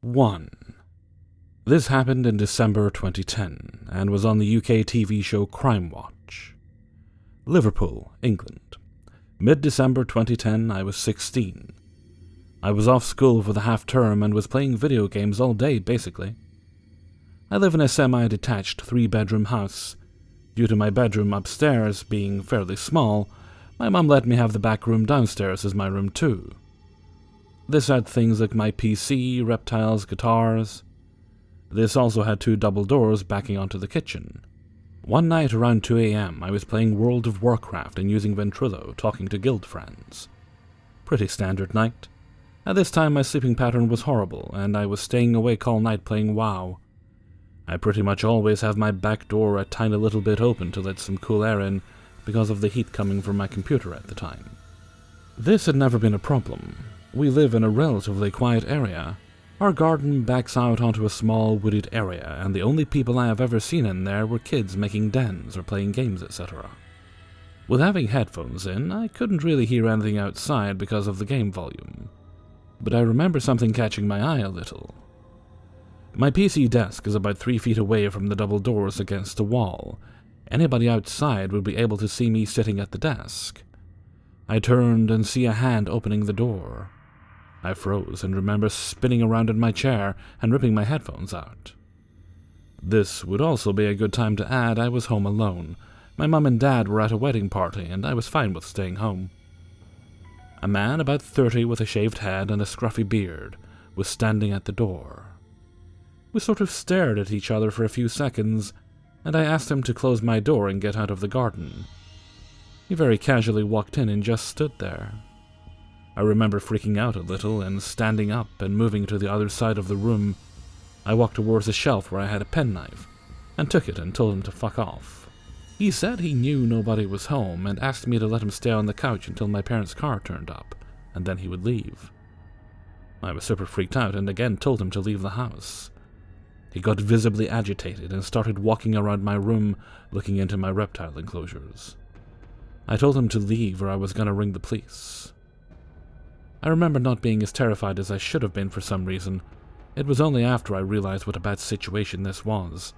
1. This happened in December 2010 and was on the UK TV show Crime Watch. Liverpool, England. Mid-December 2010, I was 16. I was off school for the half-term and was playing video games all day, basically. I live in a semi-detached 3-bedroom house. Due to my bedroom upstairs being fairly small, my mum let me have the back room downstairs as my room too. This had things like my PC, reptiles, guitars. This also had 2 double doors backing onto the kitchen. One night around 2 a.m. I was playing World of Warcraft and using Ventrilo, talking to guild friends. Pretty standard night. At this time my sleeping pattern was horrible, and I was staying awake all night playing WoW. I pretty much always have my back door a tiny little bit open to let some cool air in because of the heat coming from my computer at the time. This had never been a problem. We live in a relatively quiet area. Our garden backs out onto a small wooded area, and the only people I have ever seen in there were kids making dens or playing games, etc. With having headphones in, I couldn't really hear anything outside because of the game volume. But I remember something catching my eye a little. My PC desk is about 3 feet away from the double doors against the wall. Anybody outside would be able to see me sitting at the desk. I turned and see a hand opening the door. I froze and remember spinning around in my chair and ripping my headphones out. This would also be a good time to add I was home alone. My mum and dad were at a wedding party and I was fine with staying home. A man about 30 with a shaved head and a scruffy beard was standing at the door. We sort of stared at each other for a few seconds, and I asked him to close my door and get out of the garden. He very casually walked in and just stood there. I remember freaking out a little and standing up and moving to the other side of the room. I walked towards a shelf where I had a penknife, and took it and told him to fuck off. He said he knew nobody was home and asked me to let him stay on the couch until my parents' car turned up, and then he would leave. I was super freaked out and again told him to leave the house. He got visibly agitated and started walking around my room looking into my reptile enclosures. I told him to leave or I was going to ring the police. I remember not being as terrified as I should have been for some reason. It was only after I realized what a bad situation this was.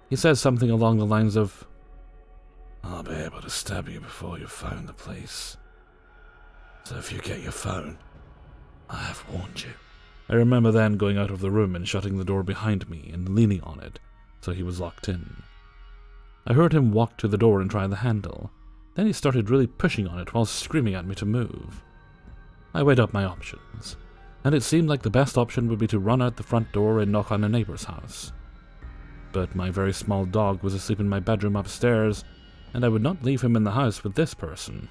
He said something along the lines of, "I'll be able to stab you before you phone the police. So if you get your phone, I have warned you." I remember then going out of the room and shutting the door behind me and leaning on it, so he was locked in. I heard him walk to the door and try the handle. Then he started really pushing on it while screaming at me to move. I weighed up my options, and it seemed like the best option would be to run out the front door and knock on a neighbor's house. But my very small dog was asleep in my bedroom upstairs, and I would not leave him in the house with this person.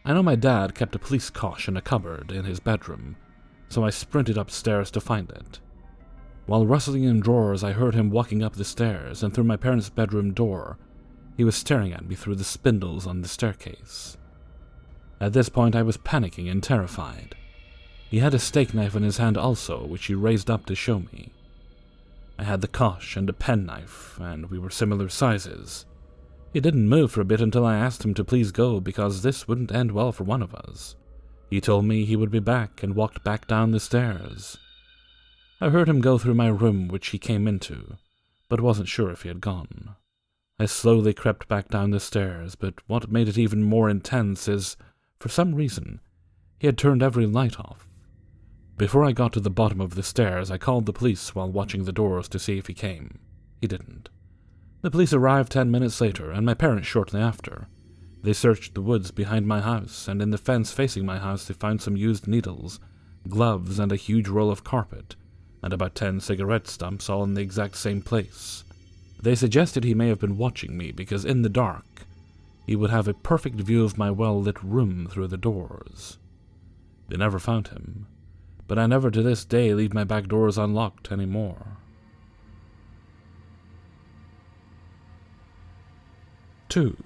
I know my dad kept a police cosh in a cupboard in his bedroom, so I sprinted upstairs to find it. While rustling in drawers, I heard him walking up the stairs and through my parents' bedroom door. He was staring at me through the spindles on the staircase. At this point, I was panicking and terrified. He had a steak knife in his hand also, which he raised up to show me. I had the cosh and a penknife, and we were similar sizes. He didn't move for a bit until I asked him to please go because this wouldn't end well for one of us. He told me he would be back and walked back down the stairs. I heard him go through my room, which he came into, but wasn't sure if he had gone. I slowly crept back down the stairs, but what made it even more intense is, for some reason, he had turned every light off. Before I got to the bottom of the stairs, I called the police while watching the doors to see if he came. He didn't. The police arrived 10 minutes later, and my parents shortly after. They searched the woods behind my house, and in the fence facing my house they found some used needles, gloves, and a huge roll of carpet, and about 10 cigarette stumps all in the exact same place. They suggested he may have been watching me because in the dark, he would have a perfect view of my well-lit room through the doors. They never found him, but I never to this day leave my back doors unlocked anymore. 2.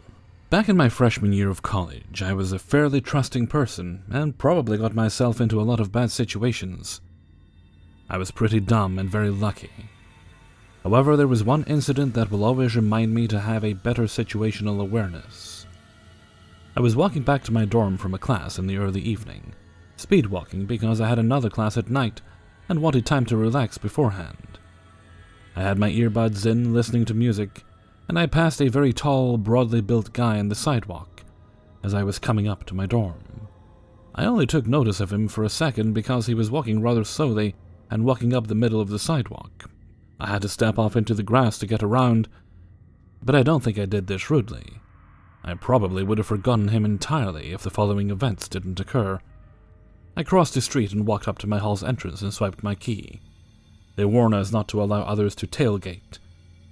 Back in my freshman year of college, I was a fairly trusting person and probably got myself into a lot of bad situations. I was pretty dumb and very lucky. However, there was one incident that will always remind me to have a better situational awareness. I was walking back to my dorm from a class in the early evening, speed walking because I had another class at night and wanted time to relax beforehand. I had my earbuds in, listening to music, and I passed a very tall, broadly built guy on the sidewalk as I was coming up to my dorm. I only took notice of him for a second because he was walking rather slowly and walking up the middle of the sidewalk. I had to step off into the grass to get around, but I don't think I did this rudely. I probably would have forgotten him entirely if the following events didn't occur. I crossed the street and walked up to my hall's entrance and swiped my key. They warn us not to allow others to tailgate,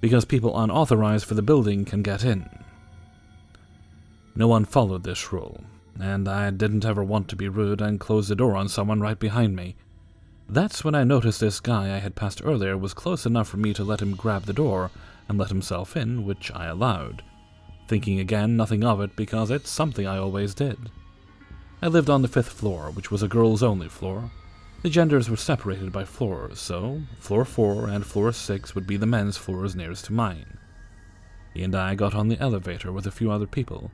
because people unauthorized for the building can get in. No one followed this rule, and I didn't ever want to be rude and close the door on someone right behind me. That's when I noticed this guy I had passed earlier was close enough for me to let him grab the door and let himself in, which I allowed, thinking again nothing of it because it's something I always did. I lived on the 5th floor, which was a girls-only floor. The genders were separated by floors, so floor 4 and floor 6 would be the men's floors nearest to mine. He and I got on the elevator with a few other people.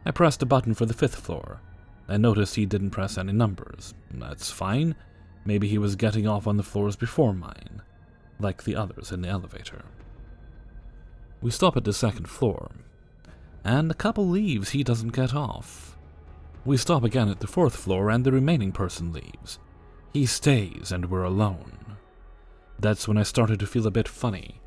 I pressed a button for the 5th floor. I noticed he didn't press any numbers. That's fine. Maybe he was getting off on the floors before mine, like the others in the elevator. We stop at the 2nd floor, and a couple leaves, he doesn't get off. We stop again at the 4th floor, and the remaining person leaves. He stays, and we're alone. That's when I started to feel a bit funny.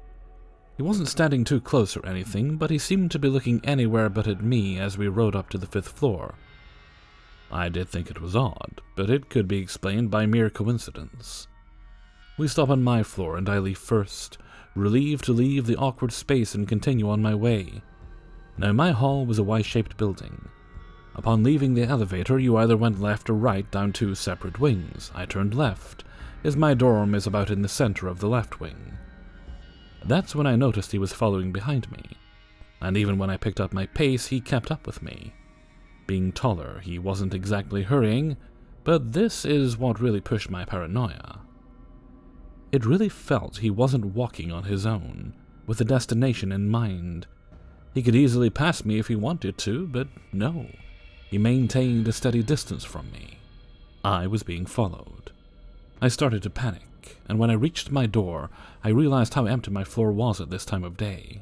He wasn't standing too close or anything, but he seemed to be looking anywhere but at me as we rode up to the 5th floor. I did think it was odd, but it could be explained by mere coincidence. We stop on my floor, and I leave first, relieved to leave the awkward space and continue on my way. Now, my hall was a Y-shaped building. Upon leaving the elevator, you either went left or right down 2 separate wings. I turned left, as my dorm is about in the center of the left wing. That's when I noticed he was following behind me, and even when I picked up my pace, he kept up with me. Being taller, he wasn't exactly hurrying, but this is what really pushed my paranoia. It really felt he wasn't walking on his own, with a destination in mind. He could easily pass me if he wanted to, but no. He maintained a steady distance from me. I was being followed. I started to panic, and when I reached my door, I realized how empty my floor was at this time of day.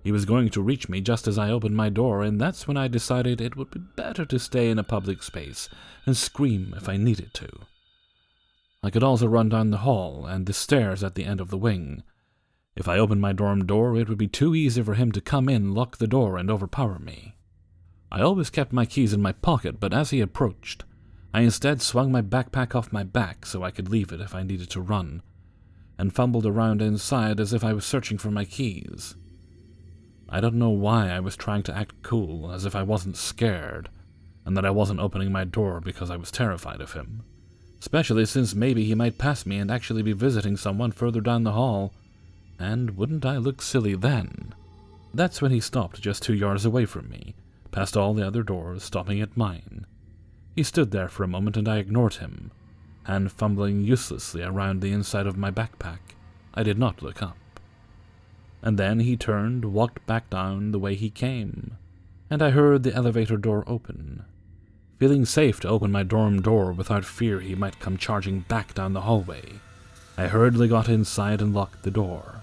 He was going to reach me just as I opened my door, and that's when I decided it would be better to stay in a public space and scream if I needed to. I could also run down the hall and the stairs at the end of the wing. If I opened my dorm door, it would be too easy for him to come in, lock the door, and overpower me. I always kept my keys in my pocket, but as he approached, I instead swung my backpack off my back so I could leave it if I needed to run, and fumbled around inside as if I was searching for my keys. I don't know why I was trying to act cool, as if I wasn't scared, and that I wasn't opening my door because I was terrified of him, especially since maybe he might pass me and actually be visiting someone further down the hall, and wouldn't I look silly then? That's when he stopped just 2 yards away from me, past all the other doors, stopping at mine. He stood there for a moment and I ignored him, and fumbling uselessly around the inside of my backpack, I did not look up. And then he turned, walked back down the way he came, and I heard the elevator door open. Feeling safe to open my dorm door without fear he might come charging back down the hallway, I hurriedly got inside and locked the door.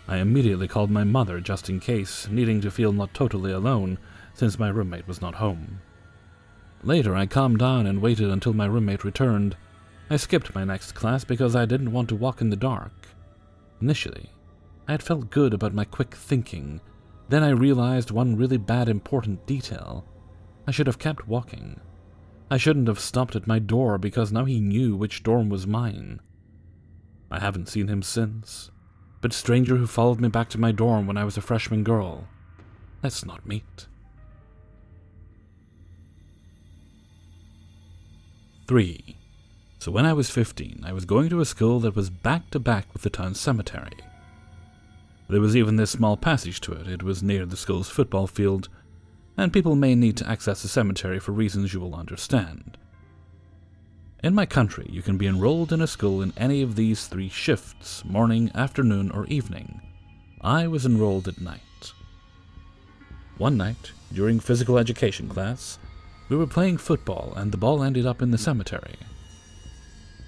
I immediately called my mother just in case, needing to feel not totally alone since my roommate was not home. Later I calmed down and waited until my roommate returned. I skipped my next class because I didn't want to walk in the dark. Initially, I had felt good about my quick thinking. Then I realized one really bad important detail. I should have kept walking. I shouldn't have stopped at my door because now he knew which dorm was mine. I haven't seen him since, but stranger who followed me back to my dorm when I was a freshman girl. Let's not meet. 3. So when I was 15, I was going to a school that was back to back with the town cemetery. There was even this small passage to it. It was near the school's football field, and people may need to access the cemetery for reasons you will understand. In my country, you can be enrolled in a school in any of these 3 shifts, morning, afternoon, or evening. I was enrolled at night. One night, during physical education class, we were playing football and the ball ended up in the cemetery.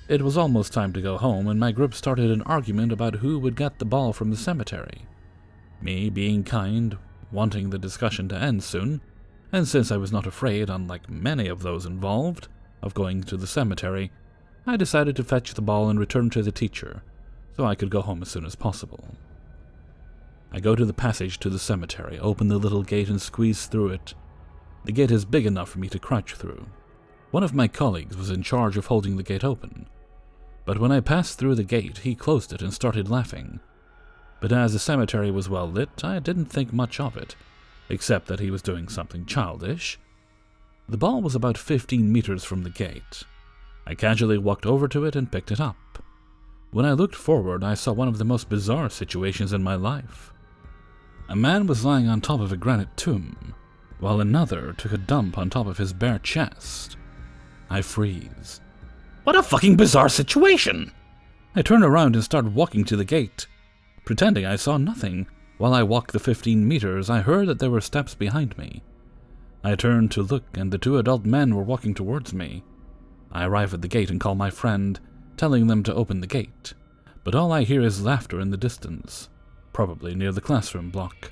It was almost time to go home, and my group started an argument about who would get the ball from the cemetery. Me, being kind, wanting the discussion to end soon, and since I was not afraid, unlike many of those involved, of going to the cemetery, I decided to fetch the ball and return to the teacher, so I could go home as soon as possible. I go to the passage to the cemetery, open the little gate and squeeze through it. The gate is big enough for me to crouch through. One of my colleagues was in charge of holding the gate open, but when I passed through the gate, he closed it and started laughing. But as the cemetery was well lit, I didn't think much of it, except that he was doing something childish. The ball was about 15 meters from the gate. I casually walked over to it and picked it up. When I looked forward, I saw one of the most bizarre situations in my life. A man was lying on top of a granite tomb, while another took a dump on top of his bare chest. I freeze. What a fucking bizarre situation! I turn around and start walking to the gate. Pretending I saw nothing, while I walked the 15 meters, I heard that there were steps behind me. I turned to look, and the two adult men were walking towards me. I arrive at the gate and call my friend, telling them to open the gate, but all I hear is laughter in the distance, probably near the classroom block.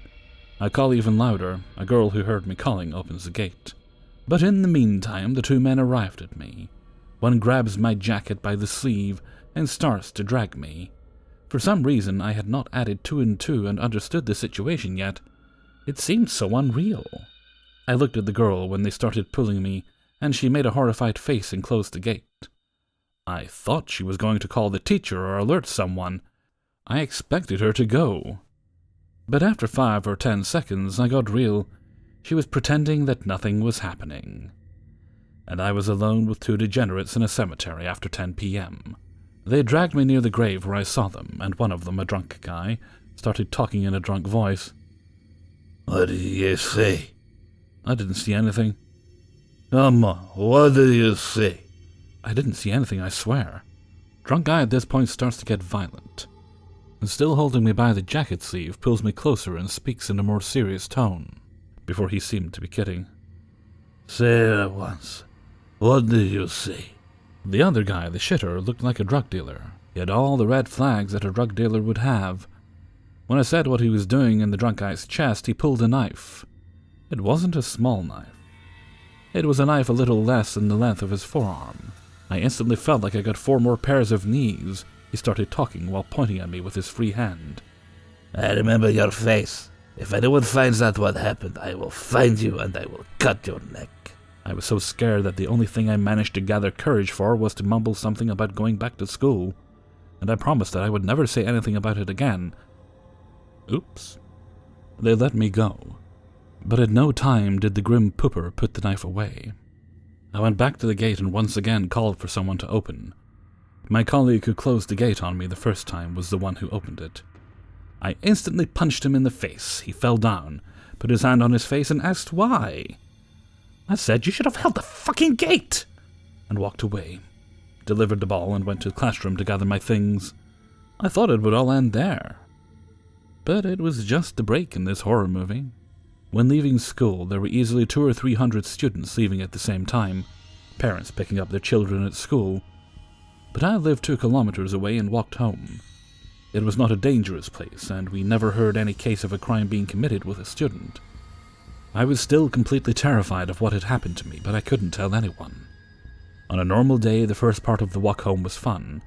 I call even louder. A girl who heard me calling opens the gate. But in the meantime, the two men arrived at me. One grabs my jacket by the sleeve and starts to drag me. For some reason, I had not added 2 and 2 and understood the situation yet. It seemed so unreal. I looked at the girl when they started pulling me, and she made a horrified face and closed the gate. I thought she was going to call the teacher or alert someone. I expected her to go. But after 5 or 10 seconds, I got real. She was pretending that nothing was happening. And I was alone with 2 degenerates in a cemetery after 10 p.m. They dragged me near the grave where I saw them, and one of them, a drunk guy, started talking in a drunk voice. What do you say? I didn't see anything. Come on, what do you say? I didn't see anything, I swear. Drunk guy at this point starts to get violent, and still holding me by the jacket sleeve, pulls me closer and speaks in a more serious tone, before he seemed to be kidding. Say it at once. What do you say? The other guy, the shitter, looked like a drug dealer. He had all the red flags that a drug dealer would have. When I said what he was doing in the drunk guy's chest, he pulled a knife. It wasn't a small knife. It was a knife a little less than the length of his forearm. I instantly felt like I got 4 more pairs of knees. He started talking while pointing at me with his free hand. I remember your face. If anyone finds out what happened, I will find you and I will cut your neck. I was so scared that the only thing I managed to gather courage for was to mumble something about going back to school, and I promised that I would never say anything about it again. Oops. They let me go, but at no time did the grim pooper put the knife away. I went back to the gate and once again called for someone to open. My colleague who closed the gate on me the first time was the one who opened it. I instantly punched him in the face. He fell down, put his hand on his face, and asked why. I said, "You should have held the fucking gate!" and walked away, delivered the ball, and went to the classroom to gather my things. I thought it would all end there. But it was just a break in this horror movie. When leaving school, there were easily 200 or 300 students leaving at the same time, parents picking up their children at school. But I lived 2 kilometers away and walked home. It was not a dangerous place, and we never heard any case of a crime being committed with a student. I was still completely terrified of what had happened to me, but I couldn't tell anyone. On a normal day, the first part of the walk home was fun.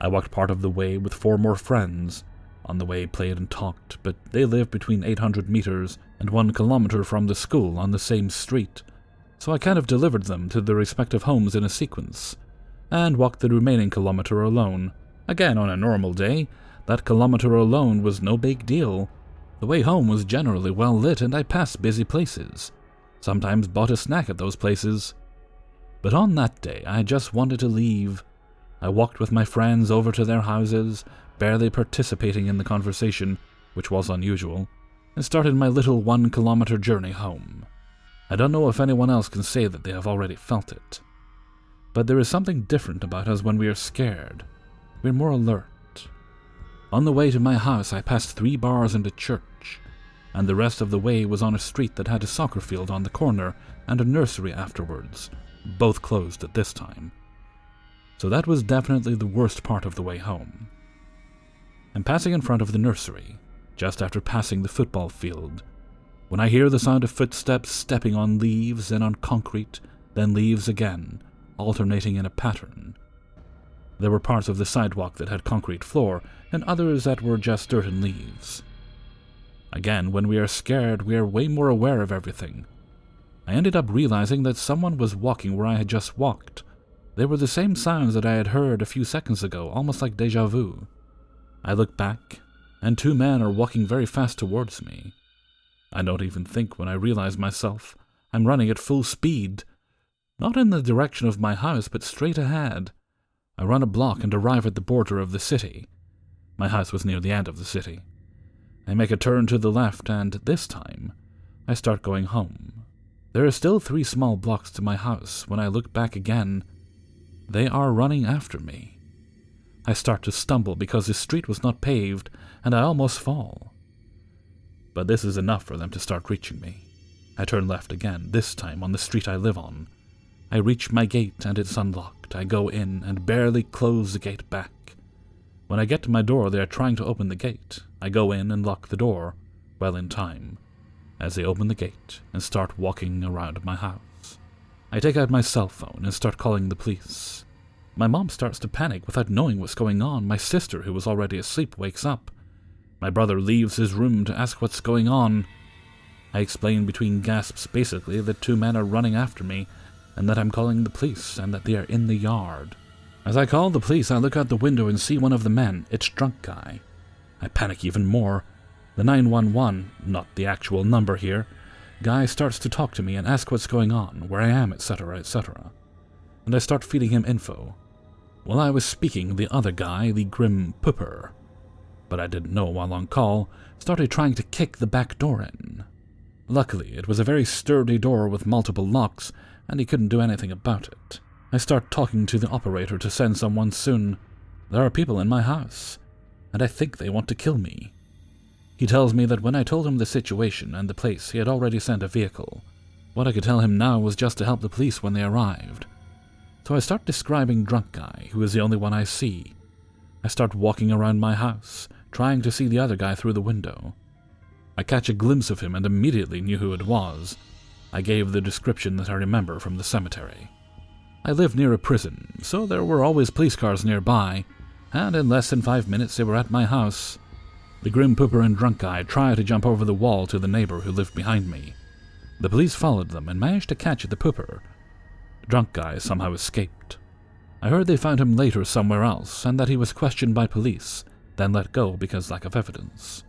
I walked part of the way with 4 more friends. On the way, played and talked, but they lived between 800 meters and 1 kilometer from the school on the same street, so I kind of delivered them to their respective homes in a sequence, and walked the remaining kilometer alone. Again, on a normal day, that kilometer alone was no big deal. The way home was generally well lit, and I passed busy places, sometimes bought a snack at those places. But on that day, I just wanted to leave. I walked with my friends over to their houses, barely participating in the conversation, which was unusual, and started my little 1 kilometer journey home. I don't know if anyone else can say that they have already felt it, but there is something different about us when we are scared. We're more alert. On the way to my house, I passed 3 bars and a church, and the rest of the way was on a street that had a soccer field on the corner and a nursery afterwards, both closed at this time. So that was definitely the worst part of the way home. I'm passing in front of the nursery, just after passing the football field, when I hear the sound of footsteps stepping on leaves, then on concrete, then leaves again, alternating in a pattern. There were parts of the sidewalk that had concrete floor, and others that were just dirt and leaves. Again, when we are scared, we are way more aware of everything. I ended up realizing that someone was walking where I had just walked. They were the same sounds that I had heard a few seconds ago, almost like déjà vu. I look back, and 2 men are walking very fast towards me. I don't even think when I realize myself. I'm running at full speed. Not in the direction of my house, but straight ahead. I run a block and arrive at the border of the city. My house was near the end of the city. I make a turn to the left, and this time, I start going home. There are still 3 small blocks to my house. When I look back again, they are running after me. I start to stumble because the street was not paved, and I almost fall. But this is enough for them to start reaching me. I turn left again, this time on the street I live on. I reach my gate and it's unlocked. I go in and barely close the gate back. When I get to my door, they are trying to open the gate. I go in and lock the door, well in time, as they open the gate and start walking around my house. I take out my cell phone and start calling the police. My mom starts to panic without knowing what's going on. My sister, who was already asleep, wakes up. My brother leaves his room to ask what's going on. I explain between gasps basically that 2 men are running after me and that I'm calling the police and that they are in the yard. As I call the police, I look out the window and see one of the men. It's Drunk Guy. I panic even more. The 911, not the actual number here, guy starts to talk to me and ask what's going on, where I am, etc., etc. And I start feeding him info. While I was speaking, the other guy, the Grim Pooper, but I didn't know while on call, started trying to kick the back door in. Luckily, it was a very sturdy door with multiple locks, and he couldn't do anything about it. I start talking to the operator to send someone soon. There are people in my house, and I think they want to kill me. He tells me that when I told him the situation and the place, he had already sent a vehicle. What I could tell him now was just to help the police when they arrived. So I start describing Drunk Guy, who is the only one I see. I start walking around my house, trying to see the other guy through the window. I catch a glimpse of him and immediately knew who it was. I gave the description that I remember from the cemetery. I live near a prison, so there were always police cars nearby, and in less than 5 minutes they were at my house. The Grim Pooper and Drunk Guy tried to jump over the wall to the neighbor who lived behind me. The police followed them and managed to catch the Pooper. The Drunk Guy somehow escaped. I heard they found him later somewhere else, and that he was questioned by police, then let go because lack of evidence.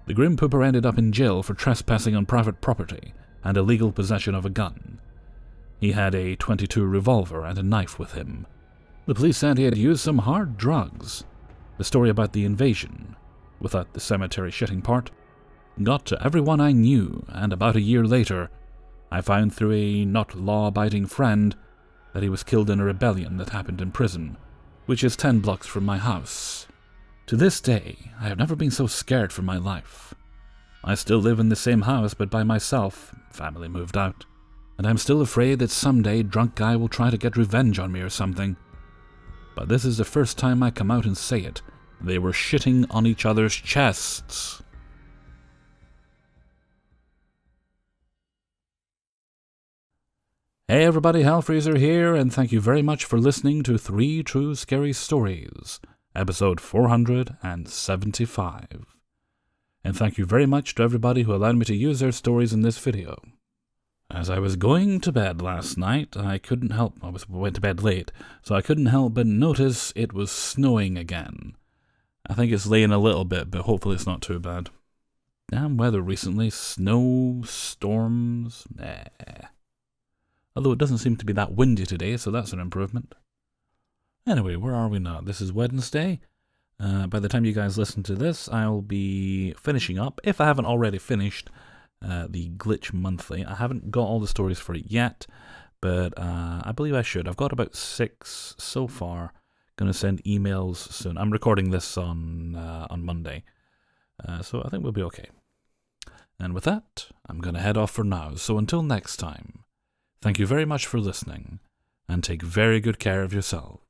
The Grim Pooper ended up in jail for trespassing on private property and illegal possession of a gun. He had a .22 revolver and a knife with him. The police said he had used some hard drugs. The story about the invasion, without the cemetery shitting part, got to everyone I knew, and about a year later, I found through a not law-abiding friend that he was killed in a rebellion that happened in prison, which is 10 blocks from my house. To this day, I have never been so scared for my life. I still live in the same house, but by myself. Family moved out. And I'm still afraid that someday Drunk Guy will try to get revenge on me or something. But this is the first time I come out and say it. They were shitting on each other's chests. Hey everybody, Hellfreezer here, and thank you very much for listening to 3 True Scary Stories, episode 475. And thank you very much to everybody who allowed me to use their stories in this video. As I was going to bed last night, I went to bed late, so I couldn't help but notice it was snowing again. I think it's laying a little bit, but hopefully it's not too bad. Damn weather recently, snow, storms, Although it doesn't seem to be that windy today, so that's an improvement. Anyway, where are we now? This is Wednesday. By the time you guys listen to this, I'll be finishing up, if I haven't already finished, the Glitch Monthly. I haven't got all the stories for it yet, but I believe I should. I've got about 6 so far. Going to send emails soon. I'm recording this on Monday, so I think we'll be okay. And with that, I'm going to head off for now. So until next time, thank you very much for listening, and take very good care of yourself.